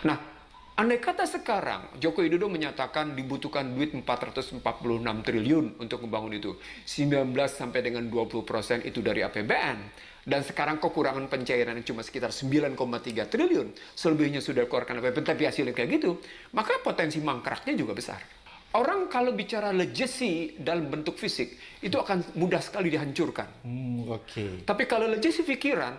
Nah, andai kata sekarang Joko Widodo menyatakan dibutuhkan duit 446 triliun untuk membangun itu. 19 sampai dengan 20% itu dari APBN. Dan sekarang kekurangan pencairan cuma sekitar 9,3 triliun. Selebihnya sudah dikeluarkan APBN, tapi hasilnya kayak gitu. Maka potensi mangkraknya juga besar. Orang kalau bicara legacy dalam bentuk fisik, itu akan mudah sekali dihancurkan. Oke. Tapi kalau legacy pikiran,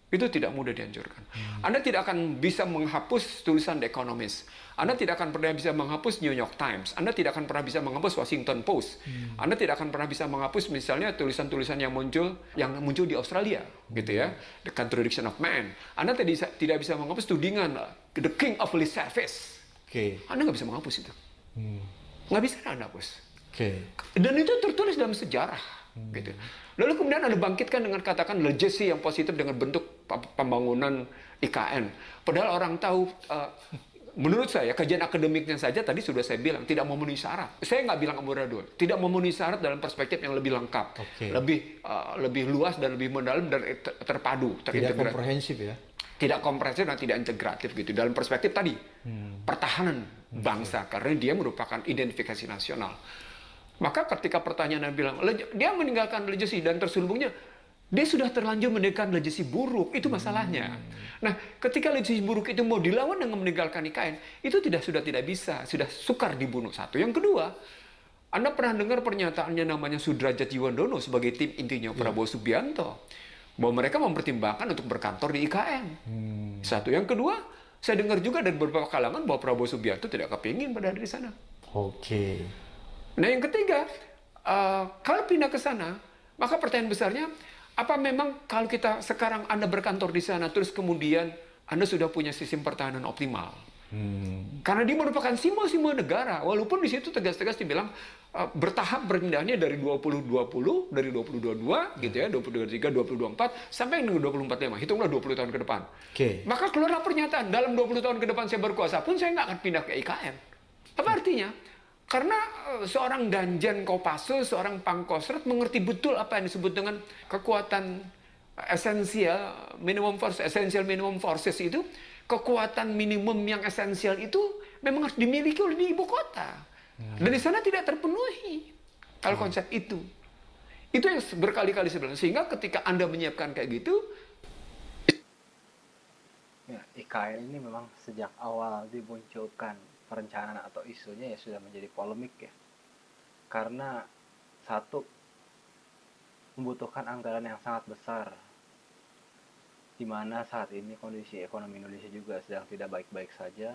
itu tidak mudah dihancurkan. Anda tidak akan bisa menghapus tulisan The Economist. Anda tidak akan pernah bisa menghapus New York Times. Anda tidak akan pernah bisa menghapus Washington Post. Anda tidak akan pernah bisa menghapus misalnya tulisan-tulisan yang muncul di Australia, gitu ya. The Contradiction of Man. Anda tidak bisa menghapus tudingan The King of Lip Service. Oke. Anda nggak bisa menghapus itu. Nggak bisa Anda hapus. Oke. Dan itu tertulis dalam sejarah, gitu. Lalu kemudian Anda bangkitkan dengan katakan legacy yang positif dengan bentuk pembangunan IKN. Padahal orang tahu, menurut saya kajian akademiknya saja tadi sudah saya bilang tidak memenuhi syarat. Saya nggak bilang amburadul, tidak memenuhi syarat dalam perspektif yang lebih lengkap, Oke. lebih luas dan lebih mendalam dan terpadu, Tidak terintegrasi. komprehensif ya. Tidak komprehensif dan tidak integratif gitu dalam perspektif tadi pertahanan bangsa karena dia merupakan identifikasi nasional. Maka ketika pertanyaan bilang dia meninggalkan legacy dan terselubungnya dia sudah terlanjur meninggalkan legacy buruk, itu masalahnya. Nah, ketika legacy buruk itu mau dilawan dengan meninggalkan IKN, itu sudah tidak bisa, sudah sukar dibunuh. Satu. Yang kedua, Anda pernah dengar pernyataannya namanya Sudrajat Jiwandono sebagai tim intinya Prabowo Subianto, bahwa mereka mempertimbangkan untuk berkantor di IKN. Satu. Yang kedua, saya dengar juga dari beberapa kalangan bahwa Prabowo Subianto tidak kepingin berada di sana. Oke. Nah, yang ketiga, kalau pindah ke sana, maka pertanyaan besarnya, apa memang kalau kita sekarang Anda berkantor di sana, terus kemudian Anda sudah punya sistem pertahanan optimal? Karena dia merupakan simbol-simbol negara, walaupun di situ tegas-tegas dibilang bertahap berpindahnya dari 2020, dari 2022, gitu ya, 2023, 2024, sampai dengan 2045, hitunglah 20 tahun ke depan. Oke. Maka keluarlah pernyataan, dalam 20 tahun ke depan saya berkuasa pun saya nggak akan pindah ke IKN. Apa artinya? Karena seorang Danjan Kopassus, seorang Pangkostrat mengerti betul apa yang disebut dengan kekuatan esensial minimum force, essential minimum forces itu, kekuatan minimum yang esensial itu memang harus dimiliki oleh di ibu kota. Dan di sana tidak terpenuhi kalau konsep itu. Itu yang berkali-kali saya bilang. Sehingga ketika Anda menyiapkan kayak gitu, Ya, IKN ini memang sejak awal dimunculkan perencanaan atau isunya ya sudah menjadi polemik ya. Karena satu, membutuhkan anggaran yang sangat besar, di mana saat ini kondisi ekonomi Indonesia juga sedang tidak baik-baik saja.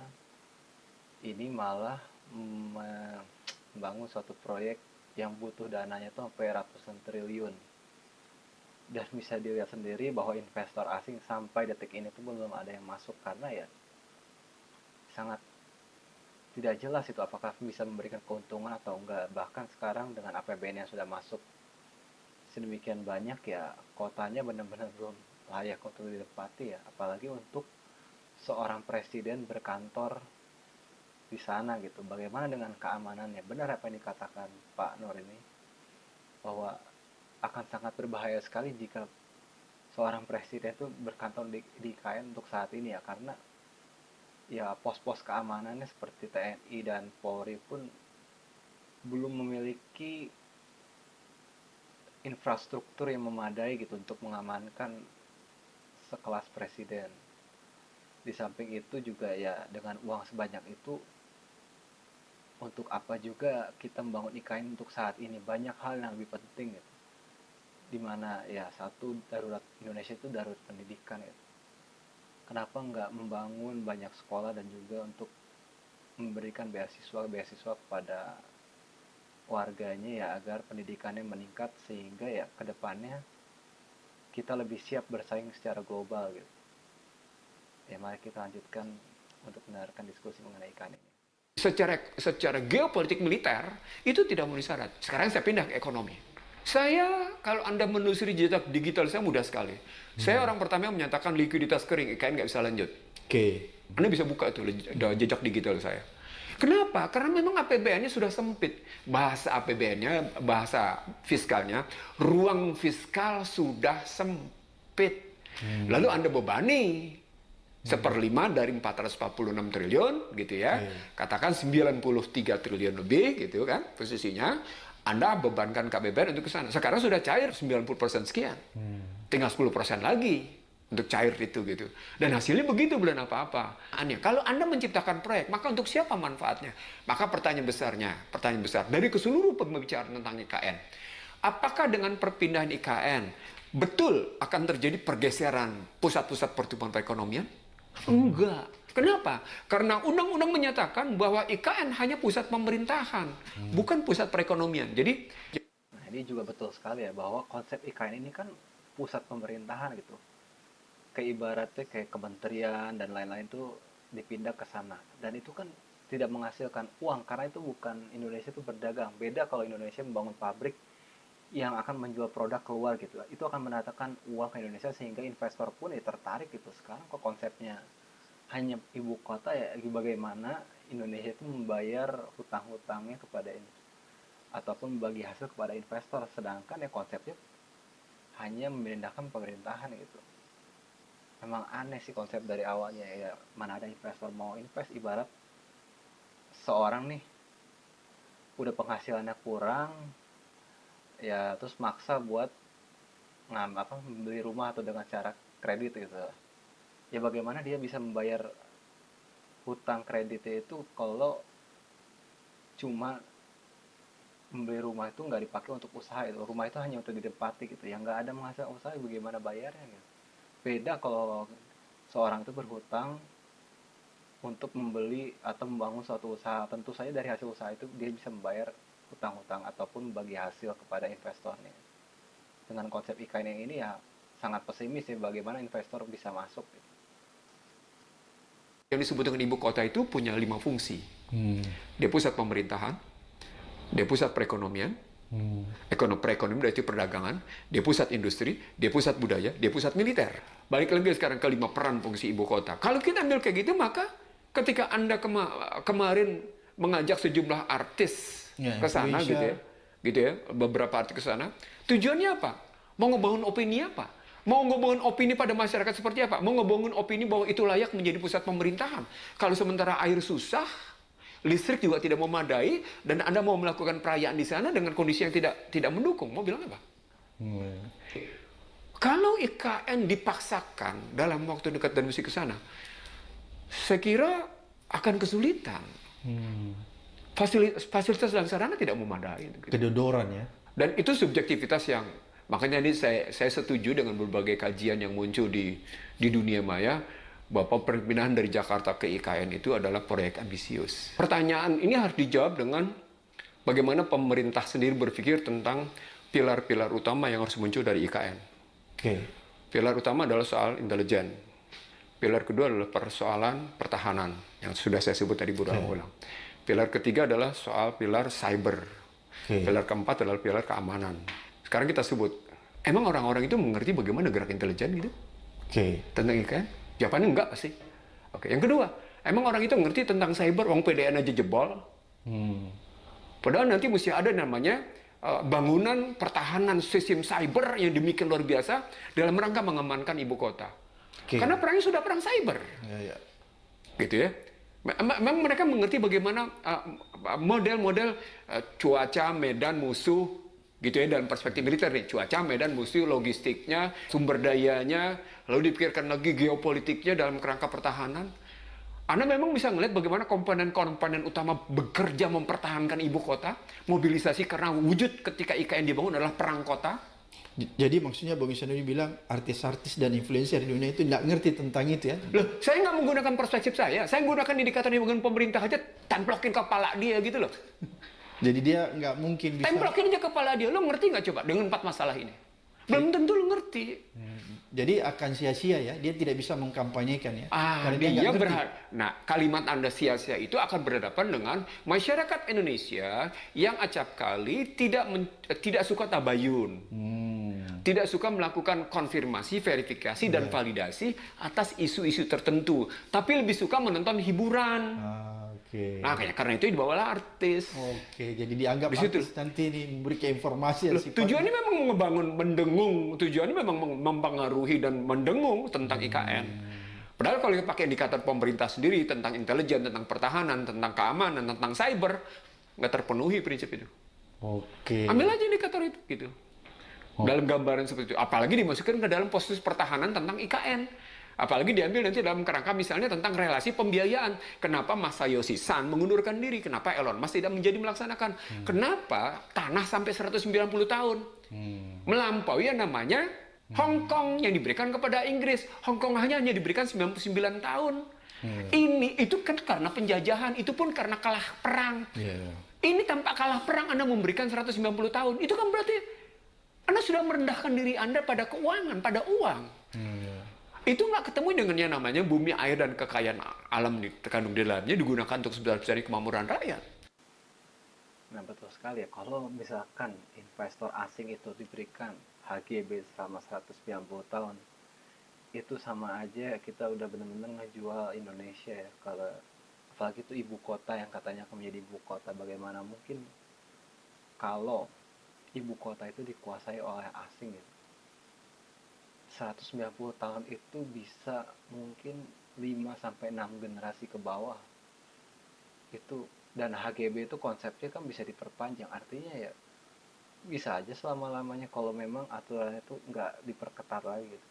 Ini malah membangun suatu proyek yang butuh dananya tuh sampai ratusan triliun. Dan bisa dilihat sendiri bahwa investor asing sampai detik ini tuh belum ada yang masuk karena ya sangat tidak jelas itu apakah bisa memberikan keuntungan atau enggak. Bahkan sekarang dengan APBN yang sudah masuk sedemikian banyak ya kotanya benar-benar belum layak untuk ditempati ya, apalagi untuk seorang presiden berkantor di sana gitu. Bagaimana dengan keamanannya? Benar apa yang dikatakan Pak Nur ini bahwa akan sangat berbahaya sekali jika seorang presiden itu berkantor di IKN untuk saat ini ya, karena ya pos-pos keamanannya seperti TNI dan Polri pun belum memiliki infrastruktur yang memadai gitu untuk mengamankan sekelas presiden. Di samping itu juga ya dengan uang sebanyak itu untuk apa juga kita membangun IKN untuk saat ini, banyak hal yang lebih penting gitu. Dimana ya satu, darurat Indonesia itu darurat pendidikan ya. Kenapa nggak membangun banyak sekolah dan juga untuk memberikan beasiswa kepada warganya ya agar pendidikannya meningkat sehingga ya kedepannya kita lebih siap bersaing secara global gitu. Ya mari kita lanjutkan untuk mendengarkan diskusi mengenai IKN ini. secara geopolitik militer itu tidak memenuhi syarat. Sekarang saya pindah ke ekonomi. Saya, kalau Anda menelusuri jejak digital saya mudah sekali. Saya orang pertama yang menyatakan likuiditas kering, IKN nggak bisa lanjut. Oke. Anda bisa buka itu jejak digital saya. Kenapa? Karena memang APBN-nya sudah sempit. Bahasa APBN-nya, bahasa fiskalnya, ruang fiskal sudah sempit. Lalu Anda bebani 1/5 dari 446 triliun gitu ya. Katakan 93 triliun lebih gitu kan posisinya. Anda bebankan KBBN untuk ke sana. Sekarang sudah cair 90% sekian. Tinggal 10% lagi untuk cair itu gitu. Dan hasilnya begitu belum apa-apa. Aneh. Kalau Anda menciptakan proyek, maka untuk siapa manfaatnya? Maka pertanyaan besar dari keseluruh pembicaraan tentang IKN. Apakah dengan perpindahan IKN betul akan terjadi pergeseran pusat-pusat pertumbuhan perekonomian? Enggak. Kenapa? Karena undang-undang menyatakan bahwa IKN hanya pusat pemerintahan, bukan pusat perekonomian. Jadi, Nah, ini juga betul sekali ya bahwa konsep IKN ini kan pusat pemerintahan gitu. Kayak ibaratnya kayak kementerian dan lain-lain tuh dipindah ke sana. Dan itu kan tidak menghasilkan uang karena itu bukan Indonesia itu berdagang. Beda kalau Indonesia membangun pabrik yang akan menjual produk keluar gitu. Itu akan mendatangkan uang ke Indonesia sehingga investor pun ya tertarik gitu. Sekarang kok konsepnya hanya ibu kota ya, bagaimana Indonesia itu membayar hutang-hutangnya kepada ini ataupun bagi hasil kepada investor, sedangkan ya konsepnya hanya memindahkan pemerintahan gitu. Memang aneh sih konsep dari awalnya ya, mana ada investor mau invest, ibarat seorang nih udah penghasilannya kurang ya terus maksa buat membeli rumah atau dengan cara kredit gitu. Ya bagaimana dia bisa membayar hutang kreditnya itu kalau cuma membeli rumah itu nggak dipakai untuk usaha itu, rumah itu hanya untuk ditempati gitu, yang nggak ada menghasilkan usaha, bagaimana bayarnya gitu. Beda kalau seorang itu berhutang untuk membeli atau membangun suatu usaha, tentu saja dari hasil usaha itu dia bisa membayar hutang-hutang ataupun bagi hasil kepada investornya. Dengan konsep IKN yang ini ya sangat pesimis ya bagaimana investor bisa masuk gitu. yang disebut dengan ibu kota itu punya 5 fungsi. Dia pusat pemerintahan, dia pusat perekonomian, perekonomian berarti perdagangan, dia pusat industri, dia pusat budaya, dia pusat militer. Balik lagi sekarang ke 5 peran fungsi ibu kota. Kalau kita ambil kayak gitu, maka ketika Anda kemarin mengajak sejumlah artis ke sana gitu ya, beberapa artis ke sana, tujuannya apa? Mau ngebangun opini apa? Mau ngebangun opini pada masyarakat seperti apa? Mau ngebangun opini bahwa itu layak menjadi pusat pemerintahan. Kalau sementara air susah, listrik juga tidak memadai, dan Anda mau melakukan perayaan di sana dengan kondisi yang tidak mendukung, mau bilang apa? Kalau IKN dipaksakan dalam waktu dekat dan mesti ke sana, saya kira akan kesulitan. Fasilitas dan sarana tidak memadai. Kedodoran ya. Dan itu subjektivitas yang, makanya ini saya setuju dengan berbagai kajian yang muncul di dunia maya, bahwa perpindahan dari Jakarta ke IKN itu adalah proyek ambisius. Pertanyaan ini harus dijawab dengan bagaimana pemerintah sendiri berpikir tentang pilar-pilar utama yang harus muncul dari IKN. Pilar utama adalah soal intelijen. Pilar kedua adalah persoalan pertahanan, yang sudah saya sebut tadi berulang-ulang. Pilar ketiga adalah soal pilar cyber. Pilar keempat adalah pilar keamanan. Sekarang kita sebut, emang orang-orang itu mengerti bagaimana gerak intelijen gitu? Tentang IKN? Jawabannya enggak pasti. Yang kedua, emang orang itu ngerti tentang cyber, wong PDN aja jebol. Padahal nanti mesti ada namanya bangunan pertahanan sistem cyber yang demikian luar biasa dalam rangka mengamankan ibu kota. Karena perangnya sudah perang cyber. Gitu ya. Memang mereka mengerti bagaimana model-model cuaca, medan, musuh, gitu ya, dalam perspektif militer nih. Cuaca, medan, musuh, logistiknya, sumber dayanya, lalu dipikirkan lagi geopolitiknya dalam kerangka pertahanan. Anda memang bisa melihat bagaimana komponen-komponen utama bekerja mempertahankan ibu kota, mobilisasi karena wujud ketika IKN dibangun adalah perang kota. Jadi maksudnya Bung Isanudi bilang artis-artis dan influencer di dunia itu nggak ngerti tentang itu ya? Loh, saya nggak menggunakan perspektif saya menggunakan indikator yang bukan pemerintah aja, templokin kepala dia gitu loh. Jadi dia nggak mungkin bisa. Templokin aja kepala dia, lo ngerti nggak coba dengan 4 masalah ini? Belum tentu lo ngerti. Jadi akan sia-sia ya, dia tidak bisa mengkampanyekan ya. Karena dia berhak. Nah, kalimat Anda sia-sia itu akan berhadapan dengan masyarakat Indonesia yang acap kali tidak suka tabayun. Tidak suka melakukan konfirmasi, verifikasi, dan validasi atas isu-isu tertentu. Tapi lebih suka menonton hiburan. Nah, karena itu dibawalah artis. Jadi dianggap artis nanti ini memberikan informasi. Tujuannya memang membangun mendengung. Tujuannya memang mempengaruhi dan mendengung tentang IKN. Padahal kalau kita pakai indikator pemerintah sendiri tentang intelijen, tentang pertahanan, tentang keamanan, tentang cyber, nggak terpenuhi prinsip itu. Oke. Ambil aja indikator itu gitu. Oh. Dalam gambaran seperti itu. Apalagi dimasukkan ke dalam posisi pertahanan tentang IKN. Apalagi diambil nanti dalam kerangka misalnya tentang relasi pembiayaan. Kenapa Masayoshi Son mengundurkan diri? Kenapa Elon Musk tidak menjadi melaksanakan? Kenapa tanah sampai 190 tahun? Melampaui yang namanya Hong Kong yang diberikan kepada Inggris. Hong Kong hanya diberikan 99 tahun. Ini itu kan karena penjajahan, itu pun karena kalah perang. Yeah. Ini tanpa kalah perang Anda memberikan 190 tahun. Itu kan berarti Anda sudah merendahkan diri Anda pada keuangan, pada uang. Itu nggak ketemu dengan yang namanya bumi, air, dan kekayaan alam terkandung di dalamnya digunakan untuk sebesar-besar kemakmuran rakyat. Nah, betul sekali ya. Kalau misalkan investor asing itu diberikan HGB selama 190 tahun, itu sama aja kita udah benar-benar ngejual Indonesia ya. Kalau apalagi itu ibu kota yang katanya akan menjadi ibu kota, bagaimana mungkin kalau ibu kota itu dikuasai oleh asing ya. 190 tahun itu bisa mungkin 5 sampai 6 generasi ke bawah. Itu, dan HGB itu konsepnya kan bisa diperpanjang. Artinya ya bisa aja selama-lamanya kalau memang aturannya itu nggak diperketat lagi gitu.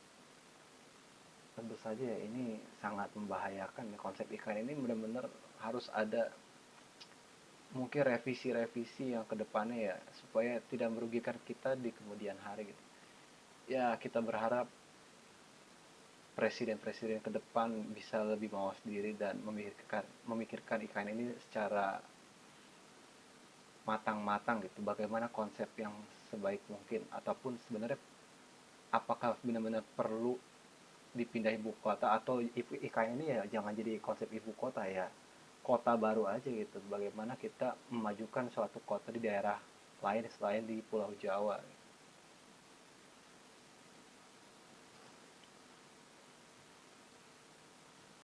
Tentu saja ya ini sangat membahayakan ya. Konsep IKN ini benar-benar harus ada mungkin revisi-revisi yang kedepannya ya, supaya tidak merugikan kita di kemudian hari gitu. Ya, kita berharap presiden-presiden ke depan bisa lebih mawas diri dan memikirkan IKN ini secara matang-matang gitu. Bagaimana konsep yang sebaik mungkin, ataupun sebenarnya apakah benar-benar perlu dipindah ibu kota, atau IKN ini ya jangan jadi konsep ibu kota ya, kota baru aja gitu. Bagaimana kita memajukan suatu kota di daerah lain selain di Pulau Jawa.